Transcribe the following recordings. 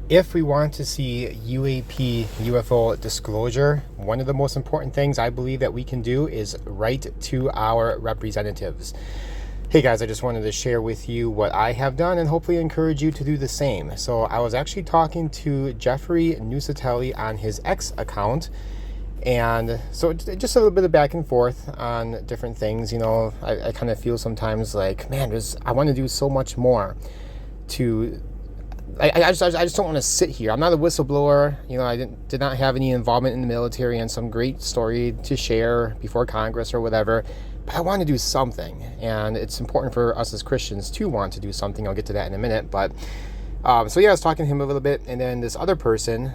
If we want to see UAP, UFO disclosure, one of the most important things I believe that we can do is write to our representatives. Hey guys, I just wanted to share with you what I have done and hopefully encourage you to do the same. So I was actually talking to Jeffrey Nusatelli on his X account. And so just a little bit of back and forth on different things. You know, I kind of feel sometimes like, man, I want to do so much more to... I just don't want to sit here. I'm not a whistleblower. You know, I did not have any involvement in the military and some great story to share before Congress or whatever. But I want to do something. And it's important for us as Christians to want to do something. I'll get to that in a minute. But so yeah, I was talking to him a little bit. And then this other person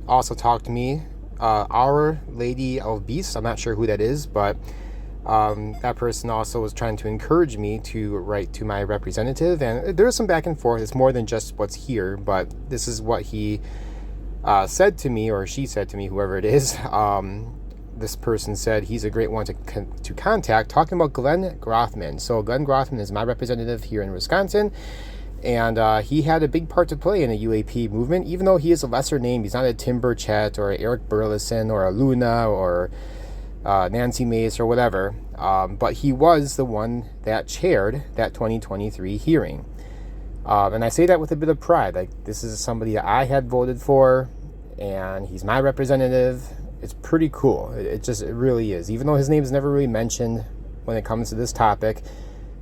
also talked to me. Our Lady of Beasts. I'm not sure who that is. But that person also was trying to encourage me to write to my representative, and there's some back and forth. It's more than just what's here, but this is what he said to me, or she said to me, whoever it is. This person said he's a great one to contact, talking about Glenn Grothman. So Glenn Grothman is my representative here in Wisconsin, and he had a big part to play in the UAP movement, even though he is a lesser name. He's not a Tim Burchett or Eric Burleson or a Luna or Nancy Mace or whatever, but he was the one that chaired that 2023 hearing, and I say that with a bit of pride. Like, this is somebody that I had voted for, and he's my representative. It's pretty cool. It really is. Even though his name is never really mentioned when it comes to this topic,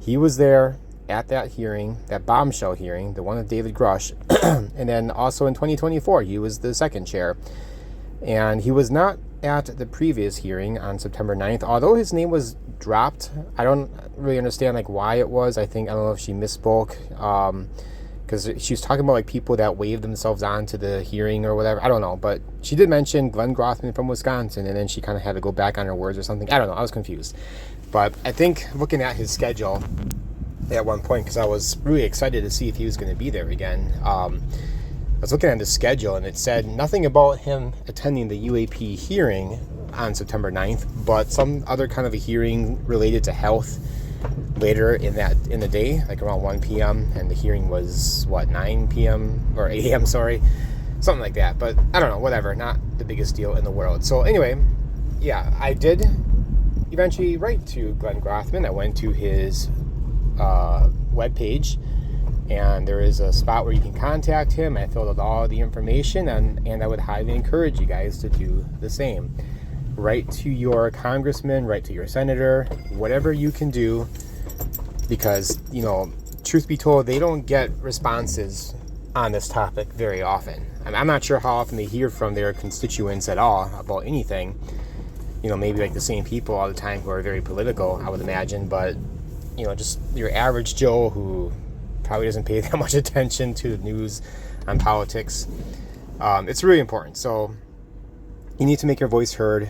he was there at that hearing, that bombshell hearing, the one with David Grush, and then also in 2024 he was the second chair, and he was not at the previous hearing on September 9th, although his name was dropped. I don't really understand like why it was. I don't know if she misspoke, because she was talking about like people that waved themselves on to the hearing or whatever. I don't know, but she did mention Glenn Grothman from Wisconsin, and then she kind of had to go back on her words or something. I don't know, I was confused. But I think looking at his schedule at one point, because I was really excited to see if he was going to be there again, I was looking at the schedule, and it said nothing about him attending the UAP hearing on September 9th, but some other kind of a hearing related to health later in the day, like around 1 p.m., and the hearing was, 9 p.m. or 8 a.m., sorry, something like that. But I don't know, whatever, not the biggest deal in the world. So anyway, yeah, I did eventually write to Glenn Grothman. I went to his webpage, and there is a spot where you can contact him. I filled out all the information, and I would highly encourage you guys to do the same. Write to your congressman, write to your senator, whatever you can do, because, you know, truth be told, they don't get responses on this topic very often. I'm not sure how often they hear from their constituents at all about anything. You know, maybe like the same people all the time who are very political, I would imagine, but, you know, just your average Joe who probably doesn't pay that much attention to the news on politics. It's really important. So you need to make your voice heard.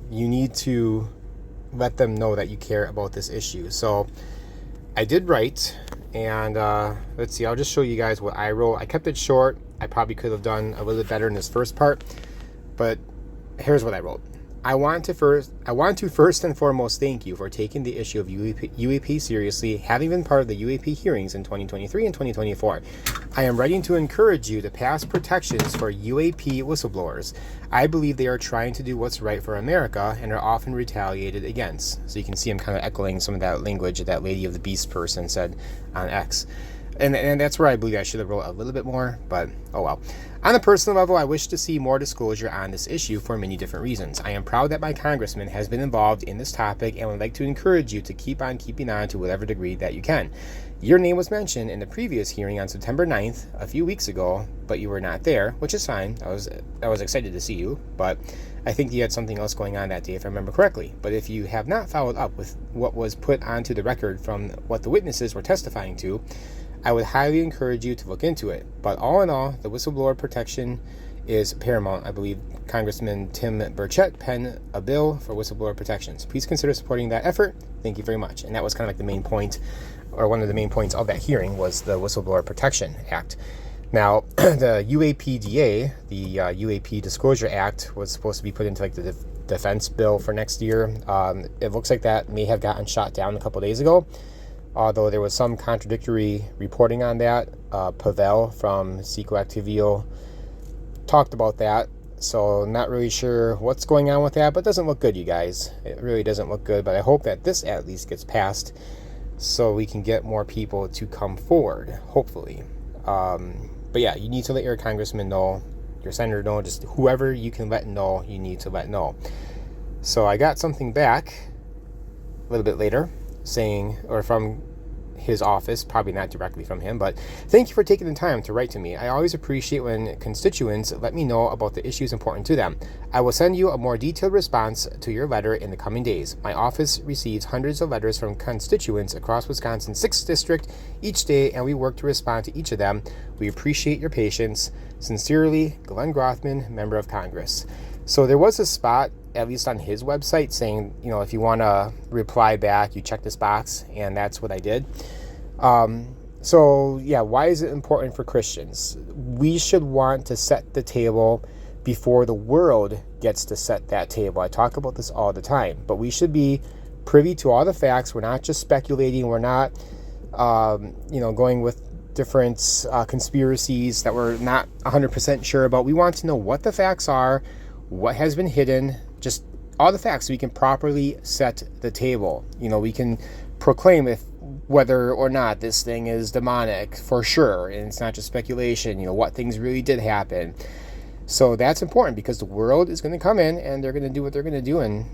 You need to let them know that you care about this issue. So I did write, and let's see, I'll just show you guys what I wrote. I kept it short. I probably could have done a little bit better in this first part, but here's what I wrote. I want to first and foremost thank you for taking the issue of UAP seriously, having been part of the UAP hearings in 2023 and 2024. I am writing to encourage you to pass protections for UAP whistleblowers. I believe they are trying to do what's right for America and are often retaliated against. So you can see I'm kind of echoing some of that language that Lady of the Beast person said on X. And that's where I believe I should have wrote a little bit more, but oh well. On a personal level, I wish to see more disclosure on this issue for many different reasons. I am proud that my congressman has been involved in this topic and would like to encourage you to keep on keeping on to whatever degree that you can. Your name was mentioned in the previous hearing on September 9th, a few weeks ago, but you were not there, which is fine. I was excited to see you, but I think you had something else going on that day, if I remember correctly. But if you have not followed up with what was put onto the record from what the witnesses were testifying to, I would highly encourage you to look into it. But all in all, the whistleblower protection is paramount. I believe Congressman Tim Burchett penned a bill for whistleblower protections. Please consider supporting that effort. Thank you very much. And that was kind of like the main point, or one of the main points of that hearing, was the Whistleblower Protection Act. Now, the UAPDA, the UAP Disclosure Act, was supposed to be put into like the defense bill for next year. It looks like that may have gotten shot down a couple days ago. Although there was some contradictory reporting on that. Pavel from Seco Activio talked about that. So not really sure what's going on with that, but it doesn't look good, you guys. It really doesn't look good, but I hope that this at least gets passed so we can get more people to come forward, hopefully. But yeah, you need to let your congressman know, your senator know, just whoever you can let know, you need to let know. So I got something back a little bit later saying, or from his office, probably not directly from him, but thank you for taking the time to write to me. I always appreciate when constituents let me know about the issues important to them. I will send you a more detailed response to your letter in the coming days. My office receives hundreds of letters from constituents across Wisconsin's 6th district each day, and we work to respond to each of them. We appreciate your patience. Sincerely, Glenn Grothman, Member of Congress. So there was a spot, at least on his website, saying, if you want to reply back, you check this box, and that's what I did. So yeah, why is it important for Christians? We should want to set the table before the world gets to set that table. I talk about this all the time, but we should be privy to all the facts. We're not just speculating. We're not, going with different conspiracies that we're not 100% sure about. We want to know what the facts are, what has been hidden, just all the facts, so we can properly set the table. We can proclaim whether or not this thing is demonic for sure, and it's not just speculation, what things really did happen. So that's important, because the world is going to come in and they're going to do what they're going to do, and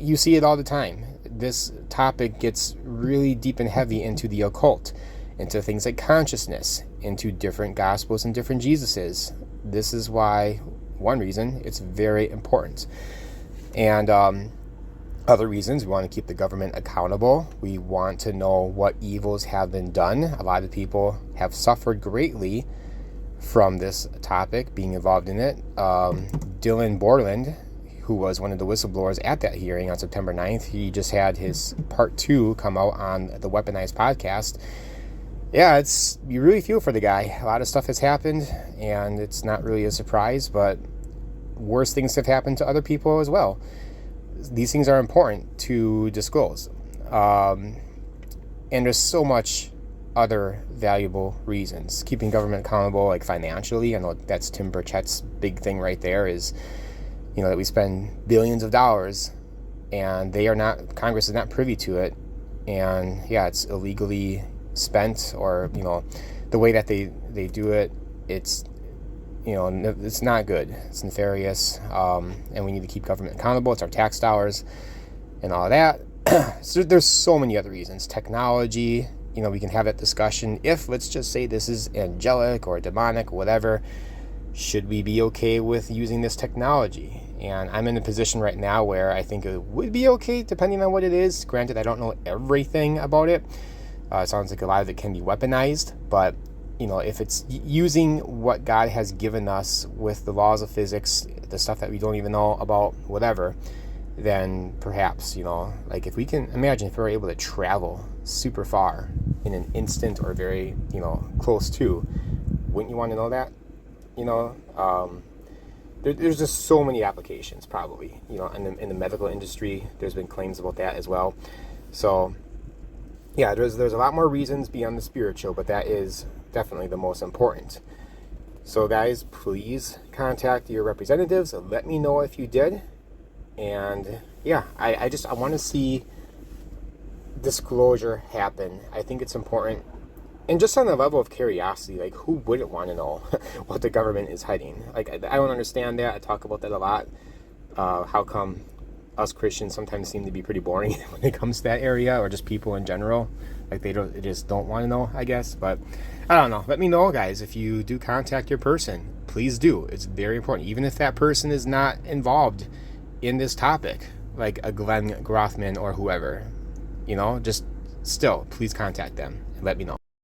you see it all the time. This topic gets really deep and heavy into the occult, into things like consciousness, into different gospels and different Jesuses. This is why, one reason, it's very important. And other reasons, we want to keep the government accountable. We want to know what evils have been done. A lot of people have suffered greatly from this topic, being involved in it. Dylan Borland, who was one of the whistleblowers at that hearing on September 9th, he just had his part 2 come out on the Weaponized podcast. Yeah, you really feel for the guy. A lot of stuff has happened, and it's not really a surprise, but worse things have happened to other people as well. These things are important to disclose. And there's so much other valuable reasons. Keeping government accountable, like financially. I know that's Tim Burchett's big thing right there, is, that we spend billions of dollars and Congress is not privy to it. And yeah, it's illegally spent, or, the way that they do it, it's not good. It's nefarious, and we need to keep government accountable. It's our tax dollars and all that. So there's so many other reasons. Technology, we can have that discussion. If, let's just say, this is angelic or demonic or whatever, should we be okay with using this technology? And I'm in a position right now where I think it would be okay, depending on what it is. Granted, I don't know everything about it. It sounds like a lot of it can be weaponized, but if it's using what God has given us with the laws of physics, the stuff that we don't even know about, whatever, then perhaps, like if we can imagine, if we're able to travel super far in an instant or very, close to, wouldn't you want to know that? There's just so many applications, probably, in the medical industry. There's been claims about that as well. So yeah, there's a lot more reasons beyond the spiritual, but that is definitely the most important. So guys, please contact your representatives. Let me know if you did. And yeah, I want to see disclosure happen. I think it's important. And just on the level of curiosity, like, who wouldn't want to know what the government is hiding? Like, I don't understand that. I talk about that a lot. How come us Christians sometimes seem to be pretty boring when it comes to that area, or just people in general? Like, they just don't want to know, I guess. But I don't know. Let me know, guys, if you do contact your person. Please do. It's very important. Even if that person is not involved in this topic, like a Glenn Grothman or whoever, just still, please contact them and let me know.